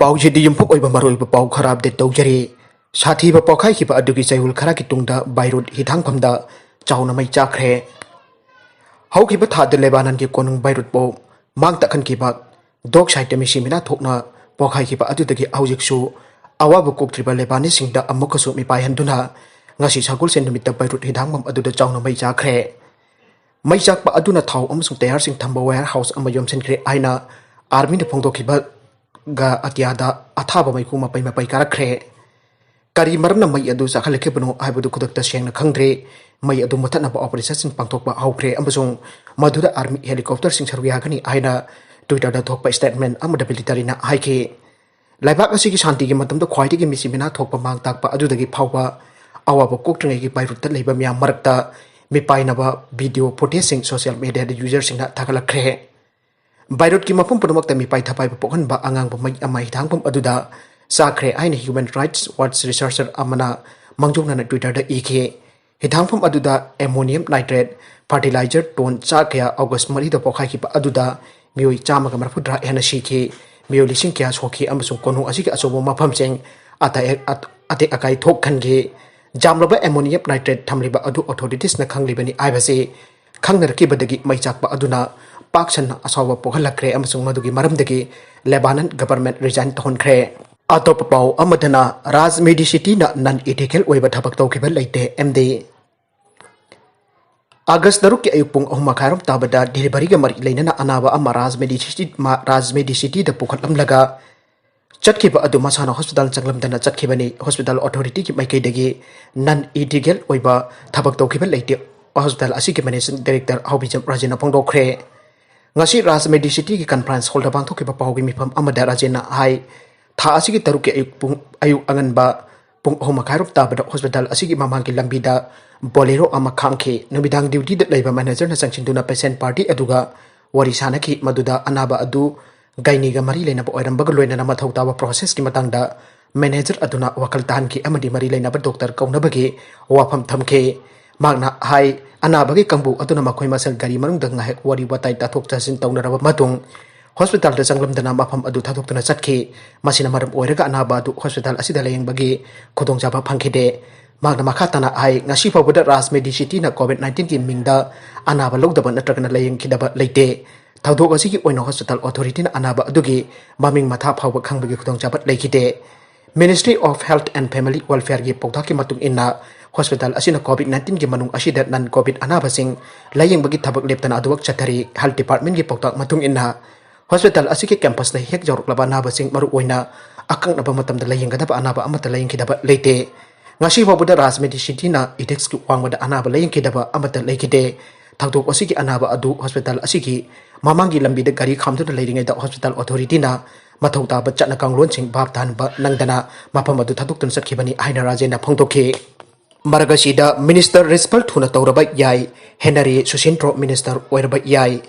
Paujidi Yumpuk Oiba Marul Pau Kharab de Toukhere, Sathiba Pokhaikhiba Adugi Chayol Kharagi Tungda, Beirut, Hithangfam da, Chaona Mai Chakkhre. Haukiba Thad de Lebanon ki Konung Beirut Po, Mathakta Kiba, Dog Side Mishimina Tokna, Pokhaikhiba Adugi Aujiksu, Awabu Koktriba Lebanis Sing da Amukasu Mi Payanduna, Nasi Sakul Sendumita Beirut Hithangfam Adu the Chaona Mai Chakkhre. Mai Chak Pa Aduna Tau Sung Tayar Sing Thamba Warehouse Amayom Senkre Aina, Army the Pongdokiba ga Atiada Athaba Mai Kuma Pai Mapai Karakre. Kari Marna Mai Adu Sakalekebano, I would conduct the Shang Kangre, Mai Adu Matanaba operations in Pantokba Oikhre, Amazon, Madura Army helicopter Sing Sarviagani Aina, Twitter the talk by statement, Amadability na Hike. Laibaka Siki Santi Matam the Quite Missimina Topa Mangtakpa Adudagi Power, our Waktkhre by Ruta Labor Mia Marakta, Mipainaba video protesting social media users in Takalakre. Beirut ki mapum punumak ta mipai thapai pokan ba angang pamai amai thangpam aduda Chakkhre aina human rights watch researcher amana mangjongna na Twitter da ike Hithangfam aduda ammonium nitrate fertilizer ton Chakkhre August 3 da Pokhaikhiba aduda mioi chama ka marfudra hena shike mioi lising kya soki amasung konung asiki asobo mafam cheng ate akai thok khange jamlaba ammonium nitrate thamliba adu authorities na khanglibani aibase khangnar ki badagi mai chakpa aduna Paksan Asawa Pokhaikhiba Amasung Madugi Maramdagi Lebanon government resign Hithangfam. Atop Pau Amadana Raz Medicity na non-ethical oiba Thabak Toukhiba Leite MD. August Daruki Ayupung Ahumakaram Tabada delivery Gamari Lena Anaba Ama Raz Medicity the Pokhalam Laga Chatkhiba Adu Masana Hospital Changlam Dana Chatkibani Hospital Authority ki Maikidagi non-ethical oiba Thabak Toukhiba Leite Hospital Asiki Managing Director Haubijam Rajina Pongdokhre. Ngasi Raz Medicity ki conference holder bang Toukhiba Paugi Mipam Amada Rajena Hai Tha Asiki Taruki Ayuk Angan Ba Pung Ahumakaram Tabada Hospital Asiki Mamangki Lambida Bolero Amakhamke Nubidang duty that labor manager na Sangsinduna Patient Party Aduga Warisanaki Maduda Anaba Adu Gainiga Marilena Oirambagaloina na Mathakta process ki matangda manager Aduna Wakaltan ki Amadi Marilena Doctor Kaunabagi Wapam Thamke Magna Hai Anabagi Kambu Aduna Makoi Masal Gari Marung Dangahek Wari Watai Tatok Tasin Taunaraba Matung Hospital the Sanglam Dana Mapam Adu Tatok Tana Chakkhre Masina Maram Oirega Anaba Du Hospital Asida Layang Bagi Kodong Jaba Pankide Magna Makatana Hai Ngashipa Buddha Raz Medicity na Covid-19 ki Mingda Anaba Logdaban Natrakana Layang Kidaba Leite Taudo Asiki Oino Hospital Authority na Anaba Adugi Maming Matha Hawa Kangbagi Kodong Jaba Leikhidre Ministry of Health and Family Welfare ki Pokthaki Matung Inna Hospital asina Covid-19 ki manung asida nan Covid anabasing laying bagi Thabak leptana aduak chathari Health Department ki poktak matung inna Hospital asiki campus na hek jorok laba anabasing maru oina akang naba matam da laying kadaba anaba amata laying kidaba Leite ngasi babuda Raz Medicity na idex ki wangwada anaba laying kidaba amata Leikhidre thakdok asiki anaba adu hospital asiki mamangi lambi da gari khamtu da laying da Hospital Authority na Mathakta bachat na kanglon sing bab tan ba nangdana mapam adu thaduk tun satkibani aina rajena phongtokhe Maragasida Minister Rishfful thuna touraba Yai Henery Susindro Minister Oiraba Yai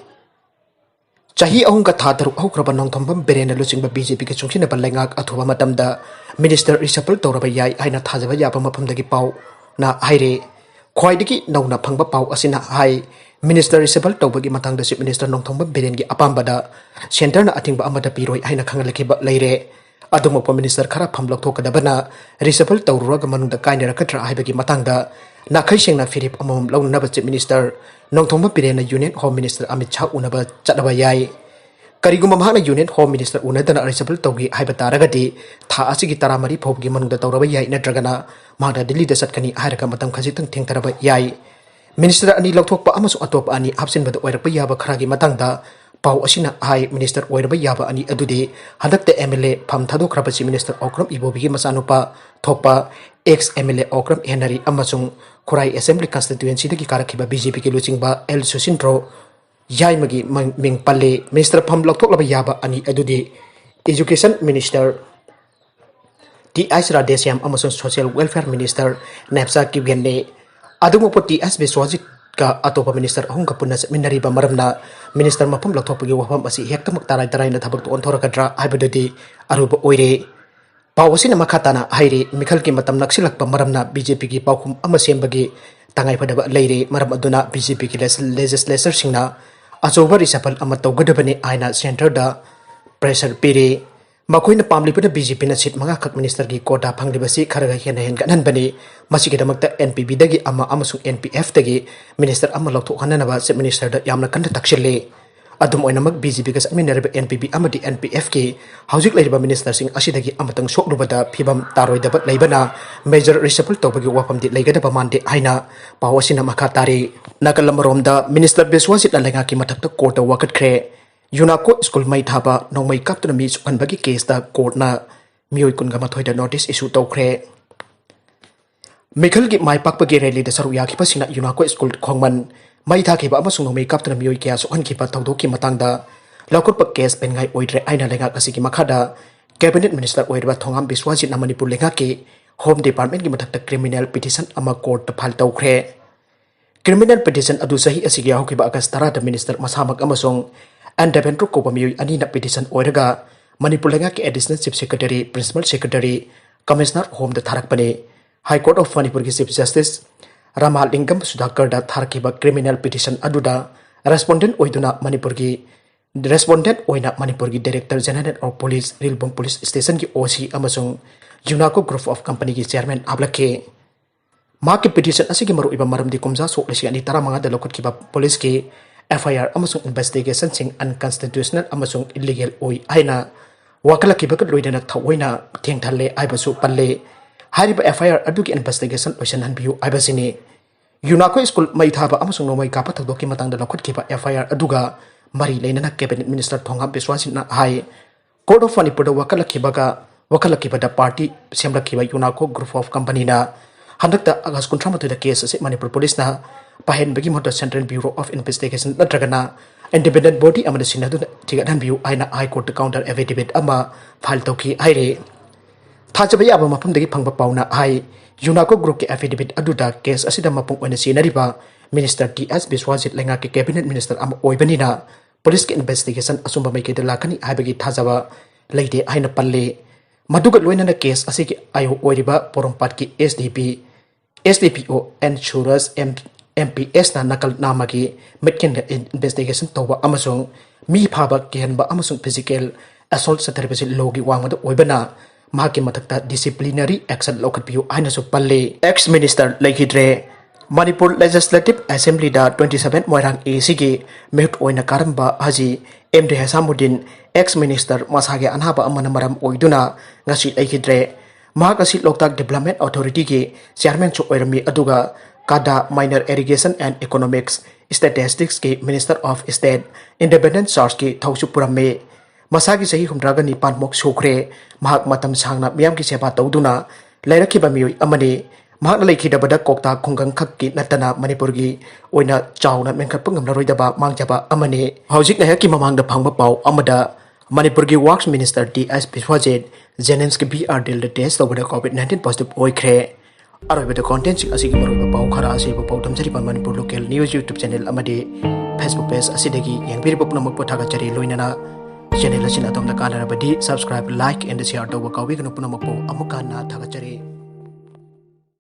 Chahi ahung ka thadaru hokraba nongthambam berena lucingba BJP ke chungchina balengak athuba matamda Minister Rishfful touraba Yai aina thajaba yapa mapamdagi pau na haire khwaidagi nauna phangba pau asina hai Minister Rishfful tawbagi matangda Chief Minister nongthambam berengi apambada center na atingba amada piroi aina khangalekhiba leire Adumapa Minister Khara Phamlok Thokadabana Rishfful Taururaga Manungda Kainera Katra Haibagi Matangda Nakai Sengna Philip Amom Launaba Chief Minister Nongthongba Pirena Union Home Minister Amit Shah Unaba Chataba Yai Kariguma Mahana Union Home Minister Unadana Rishfful Taugi Haibataragati Tha Asigi Taramari Phobgi Manungda Tauraba Yai Nadragana Mahana Delhi da Satkani Hairaka Matam Khajitang Thengtaraba Yai Minister Ani Lauthokpa Amasu Atop Ani Absinbada Oirakpa Yaba Kharagi Matangda Pau asina hai Minister Oiraba Yaba ani adudi hadakte MLA pham thadokraba Chief Minister Okram Ibobigi masanupa thokpa ex MLA Okram Henery amasung Khurai Assembly Constituency dagi karakhiba BJP ki luchingba L Susindro Yaimagi ming palle Minister pham loktoklaba Yaba ani adudi Education Minister T.S. Radhesyam amasung Social Welfare Minister Nepsa Kibgenne adumupo T.S. Bishwajit ka atopa minister ahung ka punna minariba maramna minister mapam lathopagi wafam asi hektamak tarai na thabak to onthoragdra haibadadi aruba oire pawasina makhatana haire mikhal ki matam naksilakpa maramna BJP ki pawkhum ama sembagi tangai phadaba leire maram aduna BJP ki legislature singna achoba Rishfful ama tawgadabani aina center da pressure pire Makoina pamlipuna BJP na seat mga kak minister gi kota phanglibasi kharaga hena hen ganan bani masigidamakta NPB dagi ama amasung NPF dagi minister ama lokthokhanana ba chief minister da yamna kanda takshille adum oinamak BJP ga saminarba NPB amadi NPF ki haujik leiriba minister sing asidagi amatang sokrubada phibam taroidaba leibana major Rishfful tobagi wafam di leigada pamande haina pawasina makha tari nakalamromda minister Bishwajit na Leingakki Mathakta kota Waktkhre Yunako school may thaba nong may kapto na mi sukan bagi case da court na miyoy kun gamathoy da notice issue Toukhiba. Mikhal gi may pakpagi rally da saruya ki pasina Yunako school khongman may Thakhiba amasung nong may kapto na miyoy kaya sukan ki pa tawdo ki matangda lakot pag case pen ngay Oikhre aina Leingakki ki makada cabinet minister Oiraba thongam Bishwajit na Manipur Leingakki home department ki Mathakta criminal petition ama court ta phal Toukhiba. Criminal petition adu sahi asigi hokiba August 10 da minister masamak amasung and Devendra Kopamiyoy ani na petition oiraga Manipur Leingakki additional chief secretary principal secretary commissioner home da tharakpani High Court of Manipur ki chief justice Ramalingam Sudhakar da tharkiba criminal petition aduda respondent oiduna Manipur ki respondent oina Manipur ki director general of police Rilbong police station ki OC amasung Yunako group of company ki chairman ablake Market petition asigi maru iba maram di kumza sok lesi ani tara mga dalokot kiba police ki FIR amasung investigation sing unconstitutional amasung illegal oi aina wakala kibakat loidana thawaina thengthalle aibasu palle hariba FIR adugi investigation oisan hanbiu aibasini Yunako school mai thaba amasung nomai kapa thakdoki matangda lokot kiba FIR aduga mari leinana cabinet minister thongam Bishwajit na hai court of Manipur da wakala kiba da party semla kiba Yunako group of company na handakta August 13 da case ase Manipur police na pahen bagi motor Central Bureau of Investigation natragana independent body amada sinadu tigadan view aina high court counter affidavit ama file toki aire thajaba yaba mapum dagi phangba pauna ai Yunako group ke affidavit aduda case asida mapung oina sinariba minister TS Bishwajit Leingakki cabinet minister ama oibanina police ke investigation asumba mai ke dalakani haibagi thajaba leite aina palle maduga loina na case asigi ayo oiriba porompat ki SDPO insurance MPS na nakal namagi metken investigation toba amasung mi phaba kihanba amasung physical assault sa therapy logi wangmada oibana mahaki mathakta disciplinary action lokatpiu aina su palle ex minister Leikhidre Manipur Legislative Assembly da 27 moirang ECG mehut oina karamba haji MD Hasamuddin ex minister masage anhaba amana maram oiduna ngasi Leikhidre mahakasi Loktak Development Authority ki chairman chu oirami aduga Kada Minor Irrigation and Economics Statistics ki Minister of State Independent Source ki thausu purame masagi sahi humdraga ni panmok sukre mahak matam sangna miyam ki seba tawduna lairakhiba miyoy amani mahak na Leikhidabada kokta khunggang khak ki natana Manipur gi oina Chaona menkhat pangam laroidaba mangjaba amani haujik na ki mamangda phangba pau amada Manipur gi Works Minister DS Bishwajit Jenenski BR deal the test over the COVID-19 positive Oikhre Aroiba the contents asigi maroiba pau khara asi pau tamjari Manipur local news YouTube channel amadi Facebook page asidagi yang biri pupna magpo thagachari loinana channel asina tomda kana badi subscribe like and share to wakawi gnu puna magpo amukana thagachari